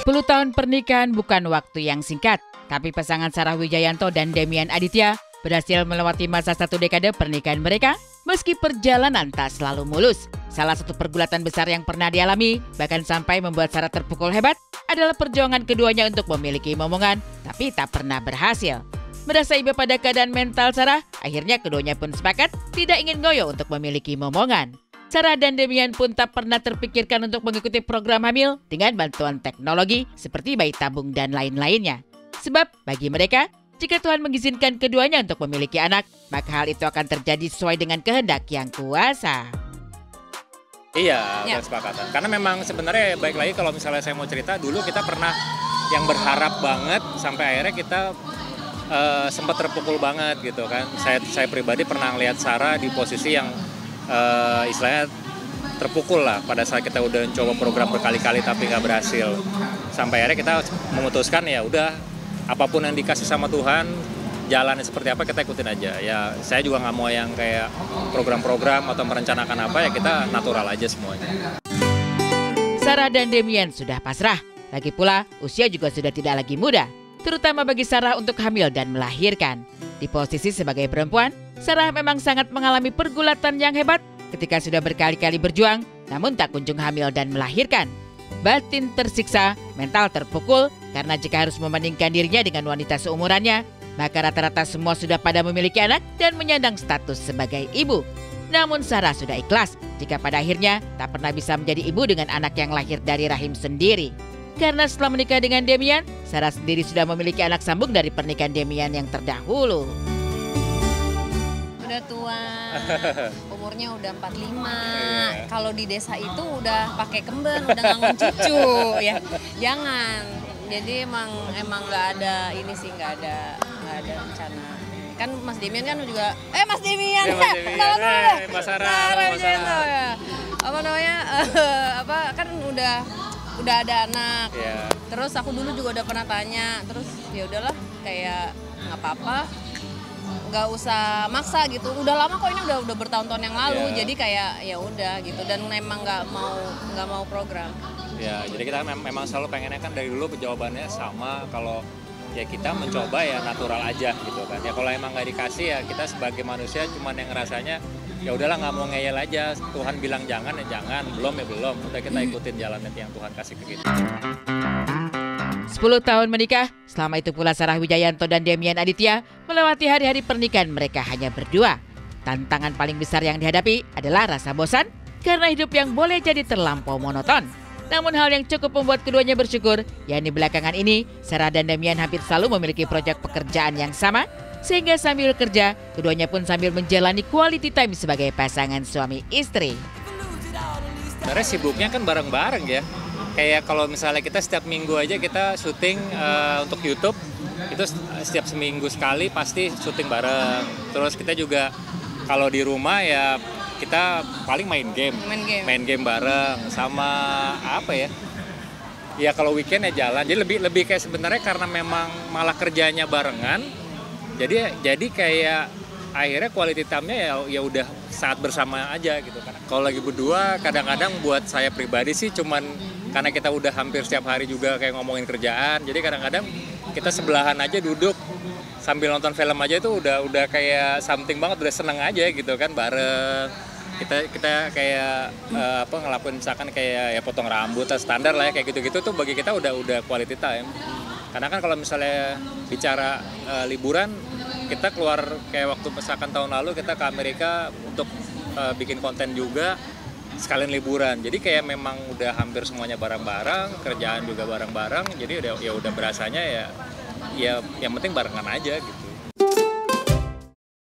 10 tahun pernikahan bukan waktu yang singkat, tapi pasangan Sarah Wijayanto dan Demian Aditya berhasil melewati masa 1 dekade pernikahan mereka meski perjalanan tak selalu mulus. Salah satu pergulatan besar yang pernah dialami, bahkan sampai membuat Sarah terpukul hebat, adalah perjuangan keduanya untuk memiliki momongan, tapi tak pernah berhasil. Merasa iba pada keadaan mental Sarah, akhirnya keduanya pun sepakat tidak ingin ngoyo untuk memiliki momongan. Sarah dan Demian pun tak pernah terpikirkan untuk mengikuti program hamil dengan bantuan teknologi seperti bayi tabung dan lain-lainnya. Sebab bagi mereka, jika Tuhan mengizinkan keduanya untuk memiliki anak, maka hal itu akan terjadi sesuai dengan kehendak yang kuasa. Iya, kesepakatan. Karena memang sebenarnya baik lagi kalau misalnya saya mau cerita, dulu kita pernah yang berharap banget sampai akhirnya kita sempat terpukul banget gitu kan. Saya pribadi pernah ngelihat Sarah di posisi yang istilahnya terpukul lah pada saat kita udah coba program berkali-kali tapi nggak berhasil. Sampai akhirnya kita memutuskan ya udah apapun yang dikasih sama Tuhan, jalannya seperti apa kita ikutin aja. Ya saya juga nggak mau yang kayak program-program atau merencanakan apa, ya kita natural aja semuanya. Sarah dan Demian sudah pasrah. Lagi pula usia juga sudah tidak lagi muda, terutama bagi Sarah untuk hamil dan melahirkan. Di posisi sebagai perempuan, Sarah memang sangat mengalami pergulatan yang hebat ketika sudah berkali-kali berjuang, namun tak kunjung hamil dan melahirkan. Batin tersiksa, mental terpukul, karena jika harus membandingkan dirinya dengan wanita seumurannya, maka rata-rata semua sudah pada memiliki anak dan menyandang status sebagai ibu. Namun Sarah sudah ikhlas jika pada akhirnya tak pernah bisa menjadi ibu dengan anak yang lahir dari rahim sendiri. Karena setelah menikah dengan Demian, Sarah sendiri sudah memiliki anak sambung dari pernikahan Demian yang terdahulu. Udah tua, umurnya udah 45. Kalau di desa itu udah pakai kemben, udah ngangon cucu ya. Jangan. Jadi emang nggak ada ini sih, nggak ada rencana. Kan Mas Demian kan juga Mas Demian. Mas Sarah. Ya. Apa namanya? Kan udah ada anak. Yeah. Terus aku dulu juga udah pernah tanya, terus ya udahlah kayak nggak apa-apa. Nggak usah maksa gitu. Udah lama kok, ini udah bertahun-tahun yang lalu. Jadi kayak ya udah gitu, dan memang nggak mau program. Ya, jadi kita memang selalu pengennya kan dari dulu jawabannya sama, kalau ya kita mencoba ya natural aja gitu kan. Ya kalau emang nggak dikasih ya kita sebagai manusia cuman yang ngerasanya ya udahlah nggak mau ngeyel aja. Tuhan bilang jangan ya jangan, belum ya belum. Udah kita ikutin jalannya yang Tuhan kasih ke kita. 10 tahun menikah, selama itu pula Sarah Wijayanto dan Demian Aditya melewati hari-hari pernikahan mereka hanya berdua. Tantangan paling besar yang dihadapi adalah rasa bosan karena hidup yang boleh jadi terlampau monoton. Namun hal yang cukup membuat keduanya bersyukur, yakni belakangan ini Sarah dan Demian hampir selalu memiliki proyek pekerjaan yang sama, sehingga sambil kerja, keduanya pun sambil menjalani quality time sebagai pasangan suami istri. Sebenarnya sibuknya kan bareng-bareng ya. Kayak kalau misalnya kita setiap minggu aja kita syuting untuk YouTube, itu setiap seminggu sekali pasti syuting bareng. Terus kita juga kalau di rumah ya kita paling main game bareng sama apa ya? Ya kalau weekend ya jalan. Jadi lebih kayak sebenarnya karena memang malah kerjanya barengan. Jadi kayak akhirnya quality time-nya ya udah saat bersama aja gitu kan. Kalau lagi berdua kadang-kadang buat saya pribadi sih cuman karena kita udah hampir setiap hari juga kayak ngomongin kerjaan. Jadi kadang-kadang kita sebelahan aja duduk sambil nonton film aja itu udah kayak something banget, udah seneng aja gitu kan bareng. Kita kayak ngelakuin misalkan kayak ya potong rambut standar lah ya, kayak gitu-gitu tuh bagi kita udah quality time. Karena kan kalau misalnya bicara liburan, kita keluar kayak waktu misalkan tahun lalu kita ke Amerika untuk bikin konten juga sekalian liburan. Jadi kayak memang udah hampir semuanya bareng-bareng, kerjaan juga bareng-bareng. Jadi udah berasanya ya yang penting barengan aja gitu.